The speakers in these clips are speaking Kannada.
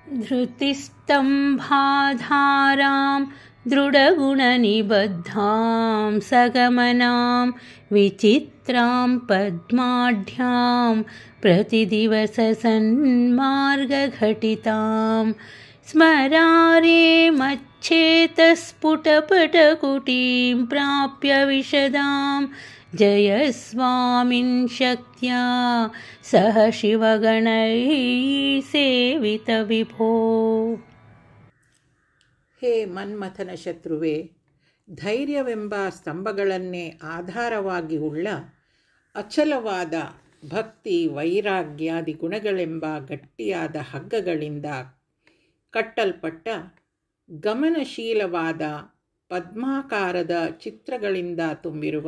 धृतिस्तम्भाधारां दृढगुणनिबद्धां सगमनां विचित्रां पद्माढ्यां प्रतिदिवससन्मार्गघटितां स्मरारे मच्छेतस्फुटपटकुटीं प्राप्य विशदां जयस्वामिन् शक्त्या सह शिवगणैः सेवितविभो. ಹೇ ಮನ್ಮಥನ ಶತ್ರುವೆ, ಧೈರ್ಯವೆಂಬ ಸ್ತಂಭಗಳನ್ನೇ ಆಧಾರವಾಗಿ ಉಳ್ಳ ಅಚಲವಾದ ಭಕ್ತಿ ವೈರಾಗ್ಯಾದಿ ಗುಣಗಳೆಂಬ ಗಟ್ಟಿಯಾದ ಹಗ್ಗಗಳಿಂದ ಕಟ್ಟಲ್ಪಟ್ಟ ಗಮನಶೀಲವಾದ ಪದ್ಮಾಕಾರದ ಚಿತ್ರಗಳಿಂದ ತುಂಬಿರುವ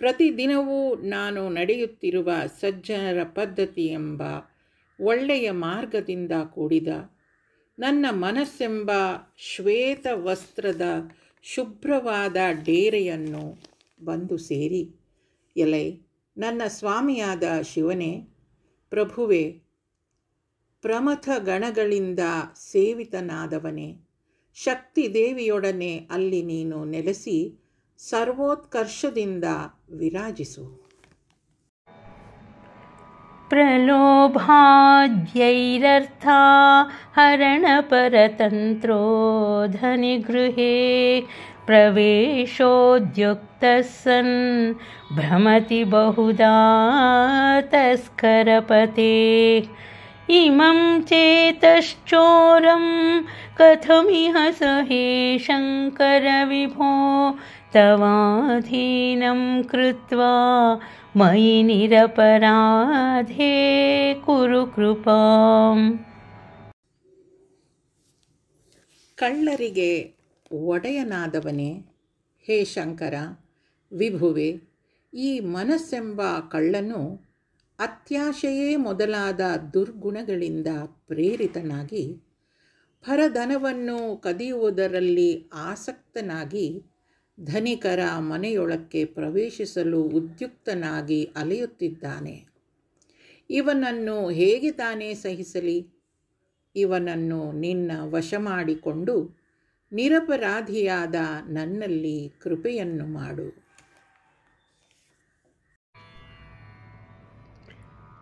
ಪ್ರತಿದಿನವೂ ನಾನು ನಡೆಯುತ್ತಿರುವ ಸಜ್ಜನರ ಪದ್ಧತಿ ಎಂಬ ಒಳ್ಳೆಯ ಮಾರ್ಗದಿಂದ ಕೂಡಿದ ನನ್ನ ಮನಸ್ಸೆಂಬ ಶ್ವೇತ ವಸ್ತ್ರದ ಶುಭ್ರವಾದ ಡೇರೆಯನ್ನು ಬಂದು ಸೇರಿ, ಎಲೈ ನನ್ನ ಸ್ವಾಮಿಯಾದ ಶಿವನೇ, ಪ್ರಭುವೆ, ಪ್ರಮಥ ಗಣಗಳಿಂದ ಸೇವಿತನಾದವನೇ, ಶಕ್ತಿ ದೇವಿಯೊಡನೆ ಅಲ್ಲಿ ನೀನು ನೆಲೆಸಿ ಸರ್ವೋತ್ಕರ್ಷದಿಂದ ವಿರಾಜಿಸು. ಪ್ರಲೋಭಾದ್ಯೈರರ್ಥಾ ಹರಣಪರತಂತ್ರೋ ಧನಿಗೃಹೇ ಪ್ರವೇಶೋದ್ಯುಕ್ತಃ ಸನ್ ಭ್ರಮತಿ ಬಹುಧಾ ತಸ್ಕರಪತೆ. ಇಮಂ ಚೇತಶ್ಚೋರಂ ಕಥಮಿಹ ಸಹೇ ಶಂಕರ ವಿಭೋ ತವಾಧೀನಂ ಕೃತ್ವಾ ಮಯಿ ನಿರಪರಾಧೇ ಕುರು ಕೃಪಾಂ. ಕಳ್ಳರಿಗೆ ಒಡೆಯನಾದವನೇ, ಹೇ ಶಂಕರ ವಿಭುವೆ, ಈ ಮನಸ್ಸೆಂಬ ಕಳ್ಳನು ಅತ್ಯಾಶೆಯೇ ಮೊದಲಾದ ದುರ್ಗುಣಗಳಿಂದ ಪ್ರೇರಿತನಾಗಿ ಪರಧನವನ್ನು ಕದಿಯುವುದರಲ್ಲಿ ಆಸಕ್ತನಾಗಿ ಧನಿಕರ ಮನೆಯೊಳಕ್ಕೆ ಪ್ರವೇಶಿಸಲು ಉದ್ಯುಕ್ತನಾಗಿ ಅಲೆಯುತ್ತಿದ್ದಾನೆ. ಇವನನ್ನು ಹೇಗೆ ತಾನೇ ಸಹಿಸಲಿ? ಇವನನ್ನು ನಿನ್ನ ವಶ ಮಾಡಿಕೊಂಡು ನಿರಪರಾಧಿಯಾದ ನನ್ನಲ್ಲಿ ಕೃಪೆಯನ್ನು ಮಾಡು.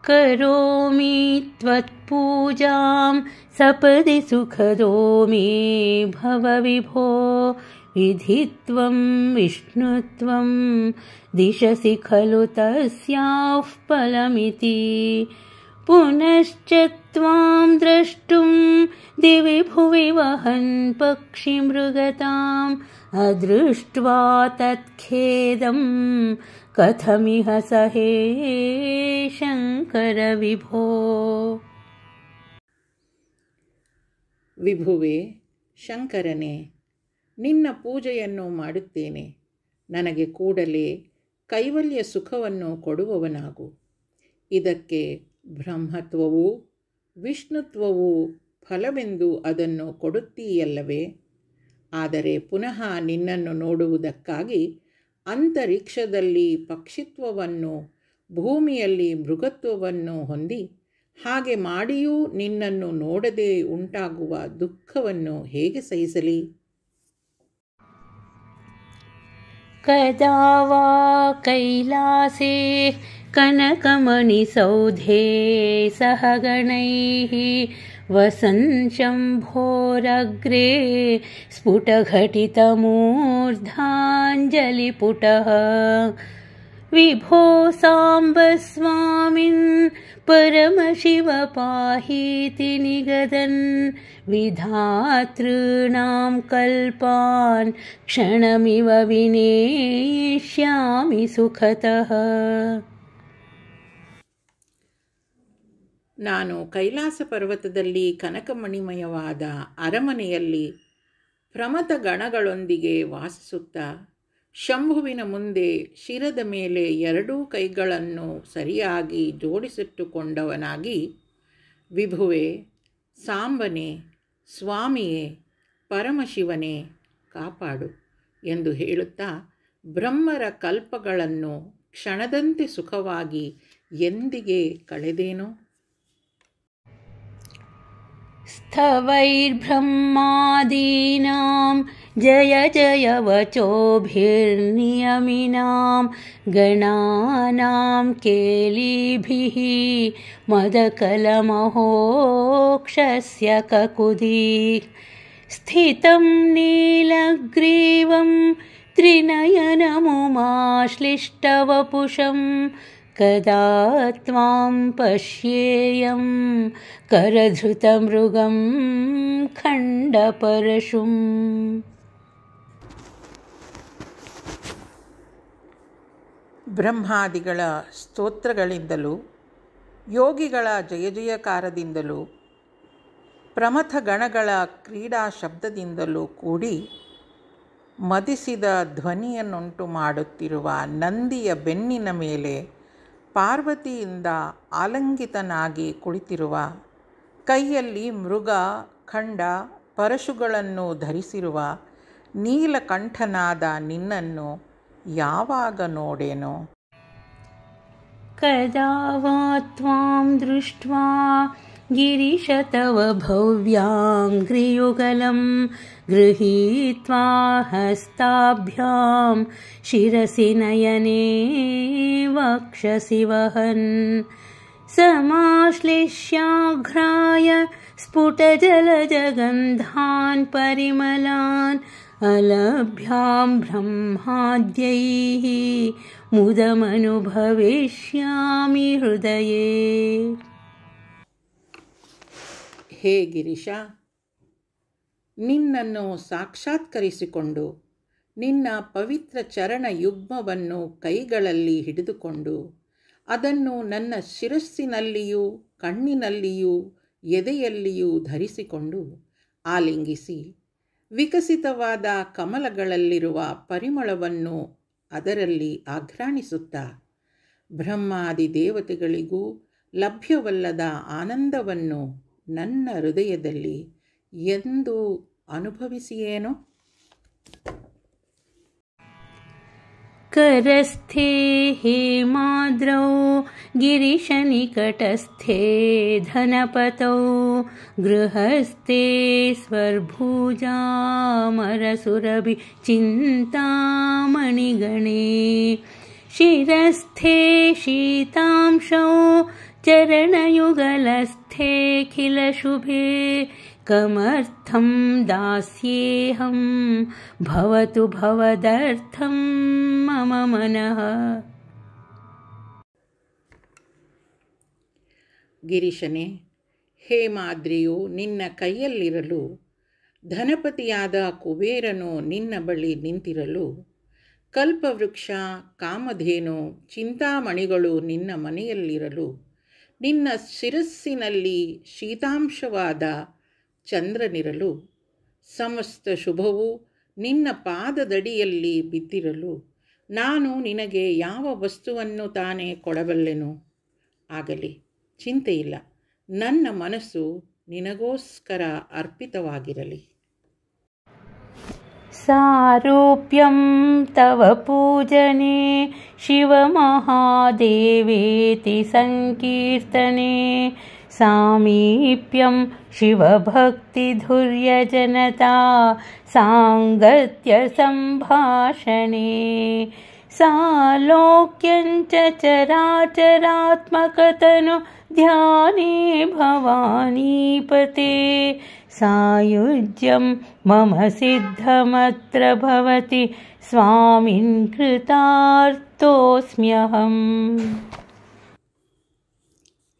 ಕರೋಮಿ ತ್ವತ್ಪೂಜಾಂ ಸಪದಿ ಸುಖದೋ ಮೇ ಭವ ವಿಭೋ ವಿಧಿತ್ವಂ ವಿಷ್ಣುತ್ವಂ ದಿಶಸಿ ಖಲು ತಸ್ಯಾಃ ಫಲಮಿತಿ. ಪುನಶ್ಚ ತ್ವಾಂ ದ್ರಷ್ಟುಂ ದಿವಿ ಭುವಿ ವಹನ್ ಪಕ್ಷಿ ಮೃಗತಾಂ ಅದೃಷ್ಟ್ವಾ ತತ್ಖೇದಂ ಕಥಮಿಹ ಸಹೇ ಶಂಕರ ವಿಭೋ. ವಿಭುವೆ, ಶಂಕರನೇ, ನಿನ್ನ ಪೂಜೆಯನ್ನು ಮಾಡುತ್ತೇನೆ. ನನಗೆ ಕೂಡಲೇ ಕೈವಲ್ಯ ಸುಖವನ್ನು ಕೊಡುವವನಾಗು. ಇದಕ್ಕೆ ಬ್ರಹ್ಮತ್ವವೂ ವಿಷ್ಣುತ್ವವೂ ಫಲವೆಂದು ಅದನ್ನು ಕೊಡುತ್ತೀಯಲ್ಲವೇ? ಆದರೆ ಪುನಃ ನಿನ್ನನ್ನು ನೋಡುವುದಕ್ಕಾಗಿ ಅಂತರಿಕ್ಷದಲ್ಲಿ ಪಕ್ಷಿತ್ವವನ್ನು, ಭೂಮಿಯಲ್ಲಿ ಮೃಗತ್ವವನ್ನು ಹೊಂದಿ, ಹಾಗೆ ಮಾಡಿಯೂ ನಿನ್ನನ್ನು ನೋಡದೆ ಉಂಟಾಗುವ ದುಃಖವನ್ನು ಹೇಗೆ ಸಹಿಸಲಿ? ಕದಾ ವಾ ಕೈಲಾಸೇ ಕನಕಮಣಿಸೌಧೇ ಸಹ ಗಣೈಃ ವಸನ್ ಶಂಭೋರಗ್ರೇ ಸ್ಫುಟಘಟಿತಮೂರ್ಧಾಂಜಲಿಪುಟಃ. ವಿಭೋ ಸಾಂಬ ಸ್ವಾಮಿನ್ ಪರಮಶಿವ ಪಾಹೀತಿ ನಿಗದನ್ ವಿಧಾತೃಣಾಂ ಕಲ್ಪಾನ್ ಕ್ಷಣಮಿವ ವಿನೇಷ್ಯಾಮಿ ಸುಖತಃ. ನಾನು ಕೈಲಾಸ ಪರ್ವತದಲ್ಲಿ ಕನಕಮಣಿಮಯವಾದ ಅರಮನೆಯಲ್ಲಿ ಪ್ರಮಥ ಗಣಗಳೊಂದಿಗೆ ವಾಸಿಸುತ್ತಾ ಶಂಭುವಿನ ಮುಂದೆ ಶಿರದ ಮೇಲೆ ಎರಡೂ ಕೈಗಳನ್ನು ಸರಿಯಾಗಿ ಜೋಡಿಸಿಟ್ಟುಕೊಂಡವನಾಗಿ, ವಿಭುವೆ, ಸಾಂಬನೇ, ಸ್ವಾಮಿಯೇ, ಪರಮಶಿವನೇ, ಕಾಪಾಡು ಎಂದು ಹೇಳುತ್ತಾ ಬ್ರಹ್ಮರ ಕಲ್ಪಗಳನ್ನು ಕ್ಷಣದಂತೆ ಸುಖವಾಗಿ ಎಂದಿಗೆ ಕಳೆದೇನೋ? स्तवैर्ब्रह्मादीनां जय जय वचोभिर्नियमिनां गणानां केलिभिः मदकलमहोक्षस्य ककुदी स्थितं नीलग्रीवं त्रिनयनमुमाश्लिष्टवपुषं कदा त्वां पश्येयं करधृतमृगं खण्डपरशुम्. ಬ್ರಹ್ಮಾದಿಗಳ ಸ್ತೋತ್ರಗಳಿಂದಲೂ ಯೋಗಿಗಳ ಜಯ ಜಯಕಾರದಿಂದಲೂ ಪ್ರಮಥ ಗಣಗಳ ಕ್ರೀಡಾ ಶಬ್ದದಿಂದಲೂ ಕೂಡಿ ಮದಿಸಿದ ಧ್ವನಿಯನ್ನುಂಟು ಮಾಡುತ್ತಿರುವ ನಂದಿಯ ಬೆನ್ನಿನ ಮೇಲೆ ಪಾರ್ವತಿಯಿಂದ ಆಲಂಗಿತನಾಗಿ ಕುಳಿತಿರುವ, ಕೈಯಲ್ಲಿ ಮೃಗ ಖಂಡ ಪರಶುಗಳನ್ನು ಧರಿಸಿರುವ ನೀಲಕಂಠನಾದ ನಿನ್ನನ್ನು ಯಾವಾಗ ನೋಡೇನೋ. ಕದಾ ವಾ ತ್ವಾಂ ದೃಷ್ಟ್ವಾ ಗಿರೀಶ ತವ ಭವ್ಯಾಂಘ್ರಿಯುಗಲಂ ಗೃಹೀತ್ವಾ ಹಸ್ತಾಭ್ಯಾಂ ಶಿರಸಿ ನಯನೇ ವಕ್ಷಸಿ ವಹನ್ ಸಮಾಶ್ಲಿಷ್ಯಾಘ್ರಾಯ ಸ್ಫುಟಜಲಜಗಂಧಾನ್ ಪರಿಮಲಾನ್ ಅಲಭ್ಯಾಂ ಬ್ರಹ್ಮಾದ್ಯೈಃ ಮುದಮನುಭವಿಷ್ಯಾಮಿ ಹೃದಯೇ. ಹೇ ಗಿರೀಶ, ನಿನ್ನನ್ನು ಸಾಕ್ಷಾತ್ಕರಿಸಿಕೊಂಡು ನಿನ್ನ ಪವಿತ್ರ ಚರಣ ಯುಗ್ಮವನ್ನು ಕೈಗಳಲ್ಲಿ ಹಿಡಿದುಕೊಂಡು ಅದನ್ನು ನನ್ನ ಶಿರಸ್ಸಿನಲ್ಲಿಯೂ ಕಣ್ಣಿನಲ್ಲಿಯೂ ಎದೆಯಲ್ಲಿಯೂ ಧರಿಸಿಕೊಂಡು ಆಲಿಂಗಿಸಿ ವಿಕಸಿತವಾದ ಕಮಲಗಳಲ್ಲಿರುವ ಪರಿಮಳವನ್ನು ಅದರಲ್ಲಿ ಆಘ್ರಾಣಿಸುತ್ತಾ ಬ್ರಹ್ಮಾದಿ ದೇವತೆಗಳಿಗೂ ಲಭ್ಯವಲ್ಲದ ಆನಂದವನ್ನು ನನ್ನ ಹೃದಯದಲ್ಲಿ ಎಂದು ಅನುಭವಿಸಿಯೇನೋ. ಕರಸ್ಥೆ ಹೇಮಾದ್ರೌ ಗಿರೀಶನಿಕಟಸ್ಥೆ ಧನಪತೌ ಗೃಹಸ್ಥೆ ಸ್ವರ್ಭುಜಾಮರಸುರಭಿ ಚಿಂತಾಮಣಿಗಣೇ ಶಿರಸ್ಥೆ ಶೀತಾಂಶೌ ಚರಣಯುಗಲಸ್ಥೆ ಖಿಲಶುಭೆ ಕಮರ್ಥಂ ದಾಸ್ಯೇಹಂ ಭವತು ಭವದರ್ಥಂ ಮಮ ಮನಃ. ಗಿರೀಶನೇ, ಹೇಮಾದ್ರಿಯು ನಿನ್ನ ಕೈಯಲ್ಲಿರಲು, ಧನಪತಿಯಾದ ಕುಬೇರನು ನಿನ್ನ ಬಳಿ ನಿಂತಿರಲು, ಕಲ್ಪವೃಕ್ಷ ಕಾಮಧೇನು ಚಿಂತಾಮಣಿಗಳು ನಿನ್ನ ಮನೆಯಲ್ಲಿರಲು, ನಿನ್ನ ಶಿರಸ್ಸಿನಲ್ಲಿ ಶೀತಾಂಶವಾದ ಚಂದ್ರನಿರಲು, ಸಮಸ್ತ ಶುಭವು ನಿನ್ನ ಪಾದದಡಿಯಲ್ಲಿ ಬಿದ್ದಿರಲು ನಾನು ನಿನಗೆ ಯಾವ ವಸ್ತುವನ್ನು ತಾನೇ ಕೊಡಬಲ್ಲೆನು? ಆಗಲಿ, ಚಿಂತೆಯಿಲ್ಲ, ನನ್ನ ಮನಸ್ಸು ನಿನಗೋಸ್ಕರ ಅರ್ಪಿತವಾಗಿರಲಿ. ಸಾರೂಪ್ಯಂ ತವ ಪೂಜನೆ ಶಿವಮಹಾದೇವೇತಿ ಸಂಕೀರ್ತನೆ ಸಾಮೀಪ್ಯಂ ಶಿವಭಕ್ತಿಧುರ್ಯಜನತಾ ಸಾಂಗತ್ಯ ಸಂಭಾಷಣೆ ಸಾಲೋಕ್ಯಂಚ ಚರಾಚರಾತ್ಮಕತನು ಧ್ಯಾನೇ ಭವಾನೀಪತೆ ಸಾಯುಜ್ಯಂ ಮಮ ಸಿದ್ಧಮತ್ರ ಭವತಿ ಸ್ವಾಮಿನ್ ಕೃತಾರ್ಥೋಸ್ಮ್ಯಹಂ.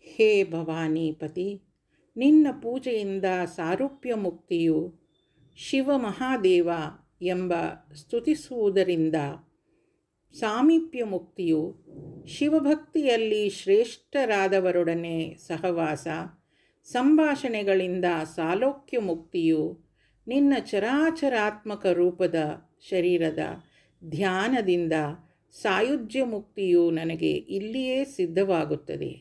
ಹೇ ಭವಾನೀಪತಿ, ನಿನ್ನ ಪೂಜೆಯಿಂದ ಸಾರೂಪ್ಯ ಮುಕ್ತಿಯು, ಶಿವಮಹಾದೇವ ಎಂಬ ಸ್ತುತಿಸುವುದರಿಂದ ಸಾಮೀಪ್ಯ ಮುಕ್ತಿಯು, ಶಿವಭಕ್ತಿಯಲ್ಲಿ ಶ್ರೇಷ್ಠರಾದವರೊಡನೆ ಸಹವಾಸ ಸಂಭಾಷಣೆಗಳಿಂದ ಸಾಲೋಕ್ಯ ಮುಕ್ತಿಯು, ನಿನ್ನ ಚರಾಚರಾತ್ಮಕ ರೂಪದ ಶರೀರದ ಧ್ಯಾನದಿಂದ ಸಾಯುಜ್ಯ ಮುಕ್ತಿಯು ನನಗೆ ಇಲ್ಲಿಯೇ ಸಿದ್ಧವಾಗುತ್ತದೆ.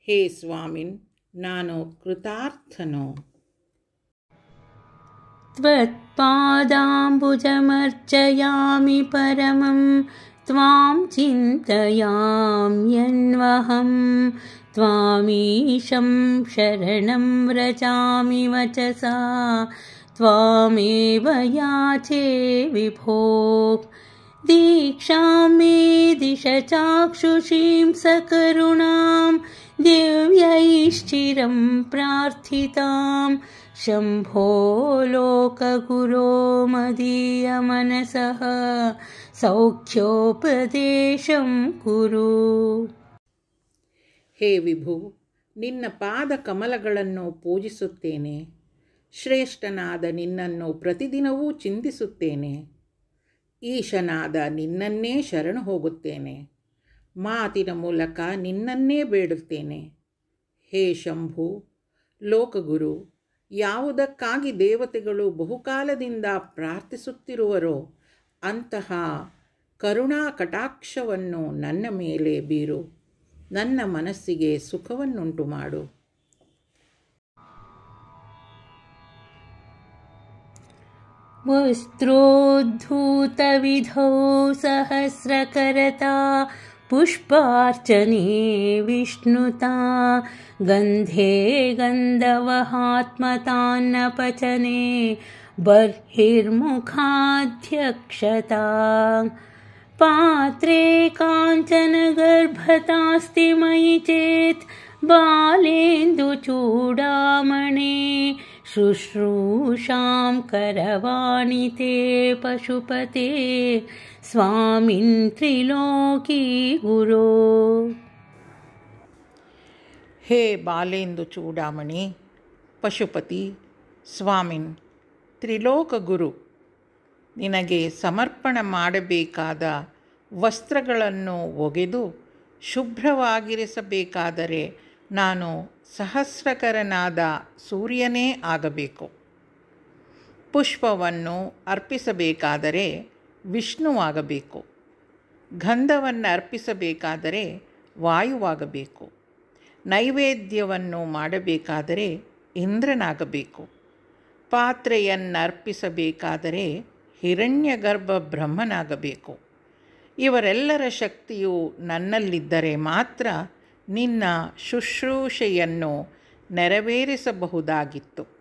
ಹೇ ಸ್ವಾಮಿನ್, ನಾನು ಕೃತಾರ್ಥನು. ತ್ವತ್ಪಾದಾಂಬುಜಮರ್ಚಯಾಮಿ ಪರಮಂ ತ್ವಾಂ ಚಿಂತಯಾಮ್ಯನ್ವಹಂ त्वामीशं शरणं व्रजामि वचसा त्वामेव याचे विभो दीक्षां मे दिश चाक्षुषीं सकरुणां दिव्यैश्चिरं प्रार्थितां शम्भो लोकगुरो मदीयमनसः सौख्योपदेशं कुरु। ಹೇ ವಿಭು, ನಿನ್ನ ಪಾದ ಕಮಲಗಳನ್ನು ಪೂಜಿಸುತ್ತೇನೆ. ಶ್ರೇಷ್ಠನಾದ ನಿನ್ನನ್ನು ಪ್ರತಿದಿನವೂ ಚಿಂತಿಸುತ್ತೇನೆ. ಈಶನಾದ ನಿನ್ನನ್ನೇ ಶರಣು ಹೋಗುತ್ತೇನೆ. ಮಾತಿನ ಮೂಲಕ ನಿನ್ನನ್ನೇ ಬೇಡುತ್ತೇನೆ. ಹೇ ಶಂಭು, ಲೋಕಗುರು, ಯಾವುದಕ್ಕಾಗಿ ದೇವತೆಗಳು ಬಹುಕಾಲದಿಂದ ಪ್ರಾರ್ಥಿಸುತ್ತಿರುವರೋ ಅಂತಹ ಕರುಣಾ ಕಟಾಕ್ಷವನ್ನು ನನ್ನ ಮೇಲೆ ಬೀರು. ನನ್ನ ಮನಸ್ಸಿಗೆ ಸುಖವನ್ನುಂಟು ಮಾಡು. वस्त्रोद्धूतविधौ सहस्रकरता पुष्पार्चने विष्णुता गन्धे गन्धवहात्मतान्नपचने बर्हिर्मुखाध्यक्षता पात्रे काञ्चनगर्भतास्ति मयि चेत् बालेन्दुचूडामणे शुश्रूषां करवाणि ते पशुपते स्वामिन् त्रिलोकी गुरो। ಹೇ ಬಾಲೇಂದು ಚೂಡಾಮಣಿ, ಪಶುಪತಿ, ಸ್ವಾಮಿನ್, ತ್ರಿಲೋಕ ಗುರು, ನಿನಗೆ ಸಮರ್ಪಣ ಮಾಡಬೇಕಾದ ವಸ್ತ್ರಗಳನ್ನು ಒಗೆದು ಶುಭ್ರವಾಗಿರಿಸಬೇಕಾದರೆ ನಾನು ಸಹಸ್ರಕರನಾದ ಸೂರ್ಯನೇ ಆಗಬೇಕು. ಪುಷ್ಪವನ್ನು ಅರ್ಪಿಸಬೇಕಾದರೆ ವಿಷ್ಣುವಾಗಬೇಕು. ಗಂಧವನ್ನು ಅರ್ಪಿಸಬೇಕಾದರೆ ವಾಯುವಾಗಬೇಕು. ನೈವೇದ್ಯವನ್ನು ಮಾಡಬೇಕಾದರೆ ಇಂದ್ರನಾಗಬೇಕು. ಪಾತ್ರೆಯನ್ನರ್ಪಿಸಬೇಕಾದರೆ ಹಿರಣ್ಯಗರ್ಭ ಬ್ರಹ್ಮನಾಗಬೇಕು. ಇವರೆಲ್ಲರ ಶಕ್ತಿಯು ನನ್ನಲ್ಲಿದ್ದರೆ ಮಾತ್ರ ನಿನ್ನ ಶುಶ್ರೂಷೆಯನ್ನು ನೆರವೇರಿಸಬಹುದಾಗಿತ್ತು.